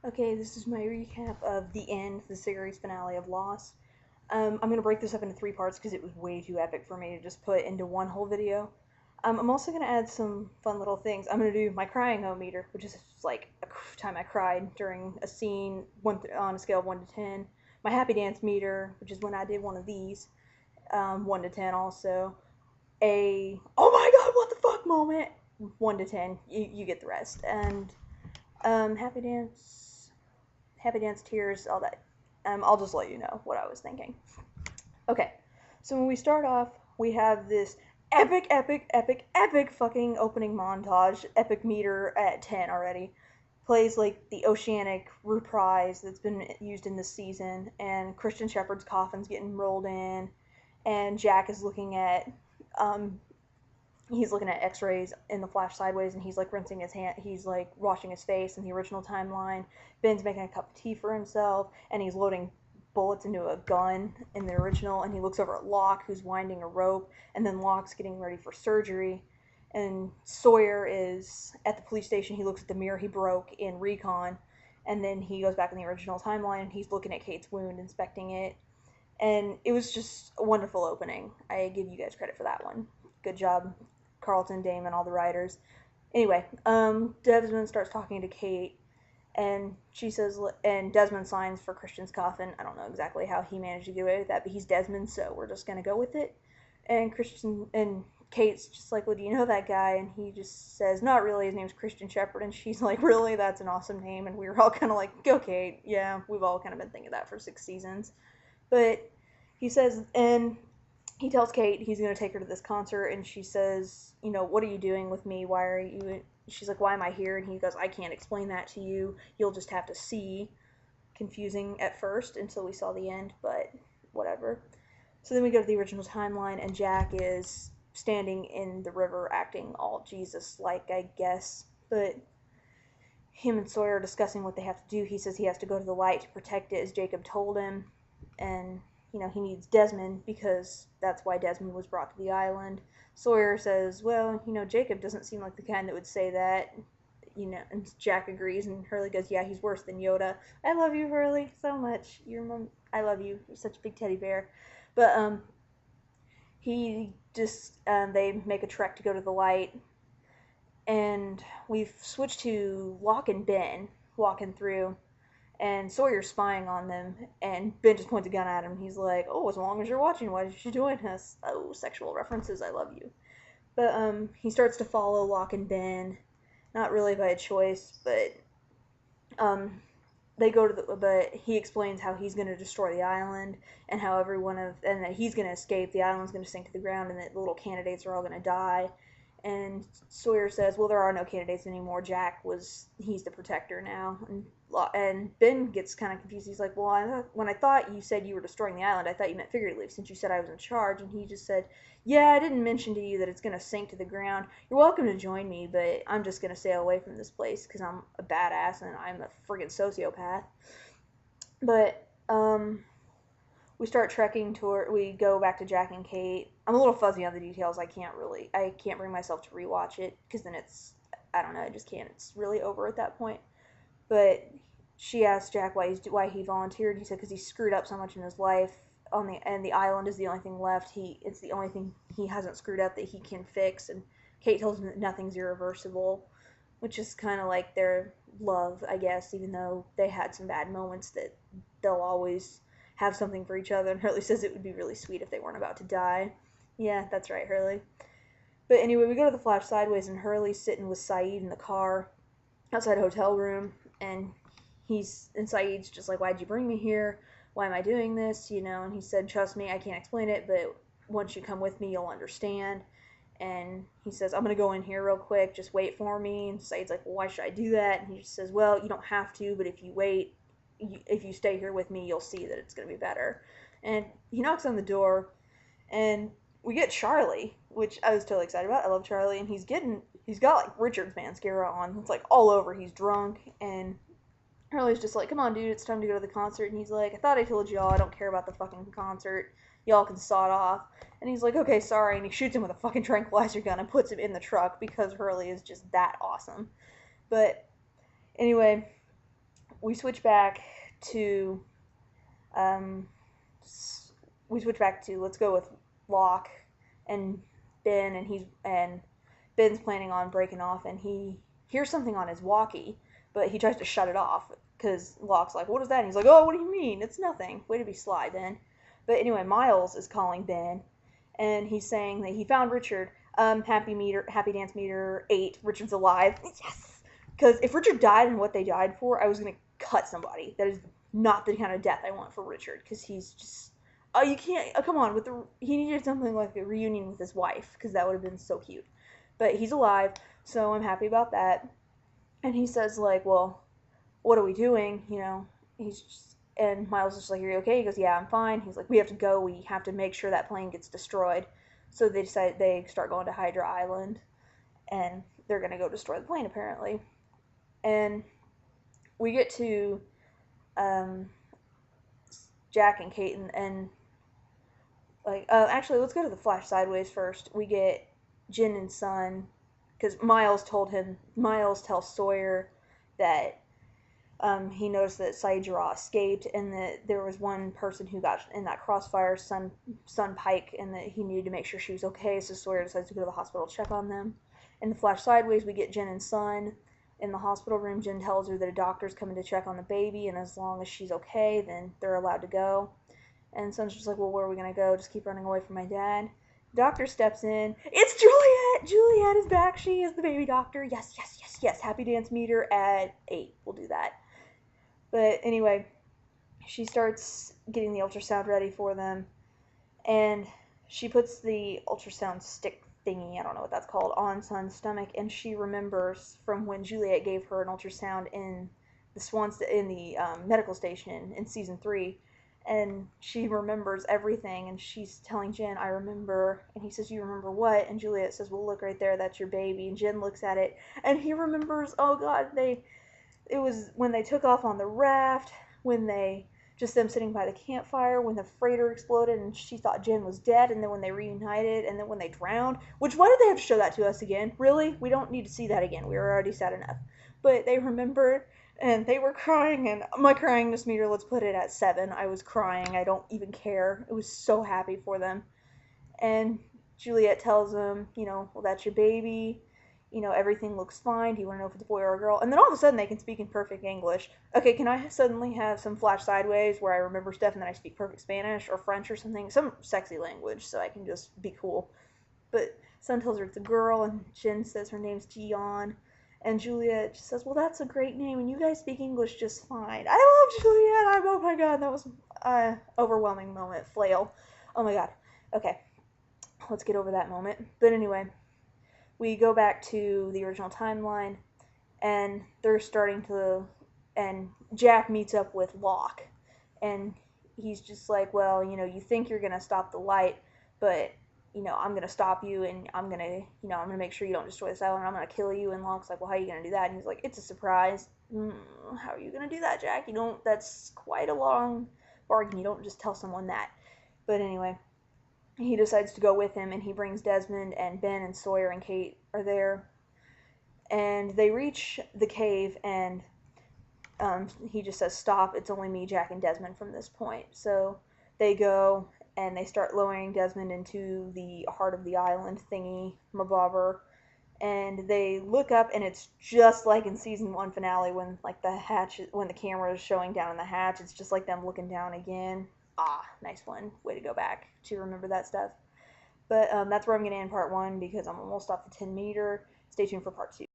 Okay, this is my recap of the end, the series finale of Lost. I'm going to break this up into three parts because it was way too epic for me to just put into one whole video. I'm also going to add some fun little things. I'm going to do my crying meter, which is like a time I cried during a scene on a scale of 1 to 10. My happy dance meter, which is when I did one of these, 1 to 10 also. A, oh my god, what the fuck moment, 1 to 10. You get the rest. And happy dance, tears, all that. I'll just let you know what I was thinking. Okay, so when we start off, we have this epic fucking opening montage. Epic meter at 10 already. Plays like the Oceanic reprise that's been used in this season, and Christian Shepherd's coffin's getting rolled in, and Jack is looking at um, he's looking at x-rays in the flash sideways, and he's like rinsing his hand, he's like washing his face in the original timeline. Ben's making a cup of tea for himself, and he's loading bullets into a gun in the original, and he looks over at Locke, who's winding a rope, and then Locke's getting ready for surgery, and Sawyer is at the police station. He looks at the mirror he broke in Recon, and then he goes back in the original timeline, and he's looking at Kate's wound, inspecting it, and it was just a wonderful opening. I give you guys credit for that one. Good job, Carlton, Damon, all the writers. Anyway, Desmond starts talking to Kate, and she says, and Desmond signs for Christian's coffin. I don't know exactly how he managed to get away with that, but he's Desmond, so we're just gonna go with it. And Kate's just like, well, do you know that guy? And he just says, not really. His name's Christian Shepherd. And she's like, really? That's an awesome name. And we were all kind of like, go, Kate. Yeah, we've all kind of been thinking that for 6 seasons. But he says, and he tells Kate he's going to take her to this concert, and she says, you know, what are you doing with me? Why are you? She's like, why am I here? And he goes, I can't explain that to you. You'll just have to see. Confusing at first until we saw the end, but whatever. So then we go to the original timeline, and Jack is standing in the river acting all Jesus-like, I guess. But him and Sawyer are discussing what they have to do. He says he has to go to the light to protect it, as Jacob told him. And he needs Desmond because that's why Desmond was brought to the island. Sawyer says, well, Jacob doesn't seem like the kind that would say that. And Jack agrees, and Hurley goes, yeah, he's worse than Yoda. I love you, Hurley, so much. I love you. You're such a big teddy bear. But he just they make a trek to go to the light, and we've switched to Locke and Ben walking through, and Sawyer's spying on them, and Ben just points a gun at him. He's like, oh, as long as you're watching, why did you join us? Oh, sexual references, I love you. But he starts to follow Locke and Ben, not really by choice, but um, they go to but he explains how he's going to destroy the island, and how and that he's going to escape, the island's going to sink to the ground, and that the little candidates are all going to die. And Sawyer says, well, there are no candidates anymore. He's the protector now. And Ben gets kind of confused. He's like, well, when I thought you said you were destroying the island, I thought you meant figuratively, since you said I was in charge. And he just said, yeah, I didn't mention to you that it's going to sink to the ground. You're welcome to join me, but I'm just going to sail away from this place because I'm a badass and I'm a friggin' sociopath. But, we go back to Jack and Kate. I'm a little fuzzy on the details. I can't bring myself to rewatch it, because then I don't know, I just can't. It's really over at that point. But she asked Jack why he volunteered. He said because he screwed up so much in his life, and the island is the only thing left. It's the only thing he hasn't screwed up that he can fix. And Kate tells him that nothing's irreversible, which is kind of like their love, I guess, even though they had some bad moments, that they'll always have something for each other. And Hurley says it would be really sweet if they weren't about to die. Yeah, that's right, Hurley. But anyway, we go to the flash sideways, and Hurley's sitting with Saeed in the car outside a hotel room, and Saeed's just like, why'd you bring me here? Why am I doing this? And he said, trust me, I can't explain it, but once you come with me, you'll understand. And he says, I'm going to go in here real quick, just wait for me. And Saeed's like, well, why should I do that? And he just says, well, you don't have to, but if you stay here with me, you'll see that it's going to be better. And he knocks on the door, and we get Charlie, which I was totally excited about. I love Charlie, and he's got like Richard's mascara on. It's like all over. He's drunk, and Hurley's just like, come on, dude, it's time to go to the concert. And he's like, I thought I told y'all I don't care about the fucking concert. Y'all can saw it off. And he's like, okay, sorry. And he shoots him with a fucking tranquilizer gun and puts him in the truck because Hurley is just that awesome. But anyway, we switch back to um, let's go with Locke and Ben, and Ben's planning on breaking off, and he hears something on his walkie, but he tries to shut it off because Locke's like, "What is that?" And he's like, "Oh, what do you mean? It's nothing." Way to be sly, Ben. But anyway, Miles is calling Ben, and he's saying that he found Richard. Happy Dance Meter 8. Richard's alive. Yes. Because if Richard died and what they died for, I was gonna cut somebody. That is not the kind of death I want for Richard, because he's just. Oh, you can't. Oh, come on. He needed something like a reunion with his wife, because that would have been so cute. But he's alive, so I'm happy about that. And he says like, well, what are we doing? And Miles is just like, are you okay? He goes, yeah, I'm fine. He's like, we have to go. We have to make sure that plane gets destroyed. So they start going to Hydra Island, and they're gonna go destroy the plane apparently. And we get to um, Jack and Kate and actually, let's go to the Flash sideways first. We get Jin and Sun, because Miles tells Sawyer that he noticed that Saidra escaped, and that there was one person who got in that crossfire, Sun Pike, and that he needed to make sure she was okay. So Sawyer decides to go to the hospital to check on them. In the Flash sideways, we get Jin and Sun in the hospital room. Jin tells her that a doctor's coming to check on the baby, and as long as she's okay, then they're allowed to go. And Sun's just like, well, where are we gonna go? Just keep running away from my dad. Doctor steps in. It's Juliet! Juliet is back. She is the baby doctor. Yes, yes, yes, yes. Happy Dance Meter at 8. We'll do that. But anyway, she starts getting the ultrasound ready for them. And she puts the ultrasound stick thingy, I don't know what that's called, on Sun's stomach. And she remembers from when Juliet gave her an ultrasound in the medical station in season 3. And she remembers everything, and she's telling Jen, I remember. And he says, you remember what? And Juliet says, well, look right there, that's your baby. And Jen looks at it, and he remembers, oh god, it was when they took off on the raft, just them sitting by the campfire, when the freighter exploded and she thought Jen was dead, and then when they reunited, and then when they drowned. Which, why did they have to show that to us again? Really? We don't need to see that again. We were already sad enough. But they remembered, and they were crying, and my cryingness meter, let's put it at 7. I was crying. I don't even care. I was so happy for them. And Juliet tells them, well, that's your baby. Everything looks fine. Do you want to know if it's a boy or a girl? And then all of a sudden they can speak in perfect English. Okay, can I suddenly have some Flash sideways where I remember stuff and then I speak perfect Spanish or French or something? Some sexy language so I can just be cool. But Sun tells her it's a girl, and Jin says her name's Jiyeon. And Juliet just says, well, that's a great name, and you guys speak English just fine. I love Juliet. Oh my god, that was an overwhelming moment. Flail. Oh my god. Okay, let's get over that moment. But anyway, we go back to the original timeline, and and Jack meets up with Locke, and he's just like, well, you think you're gonna stop the light, but I'm gonna stop you, and I'm gonna make sure you don't destroy this island. I'm gonna kill you. And Locke's like, well, how are you gonna do that? And he's like, it's a surprise. How are you gonna do that, Jack? That's quite a long bargain. You don't just tell someone that. But anyway, he decides to go with him, and he brings Desmond, and Ben and Sawyer and Kate are there. And they reach the cave, and he just says, stop, it's only me, Jack, and Desmond from this point. So they go, and they start lowering Desmond into the heart of the island thingy, mabobber. And they look up, and it's just like in season 1 finale when when the camera is showing down in the hatch. It's just like them looking down again. Ah, nice one. Way to go back to remember that stuff. But that's where I'm going to end part 1, because I'm almost off the 10 meter. Stay tuned for part 2.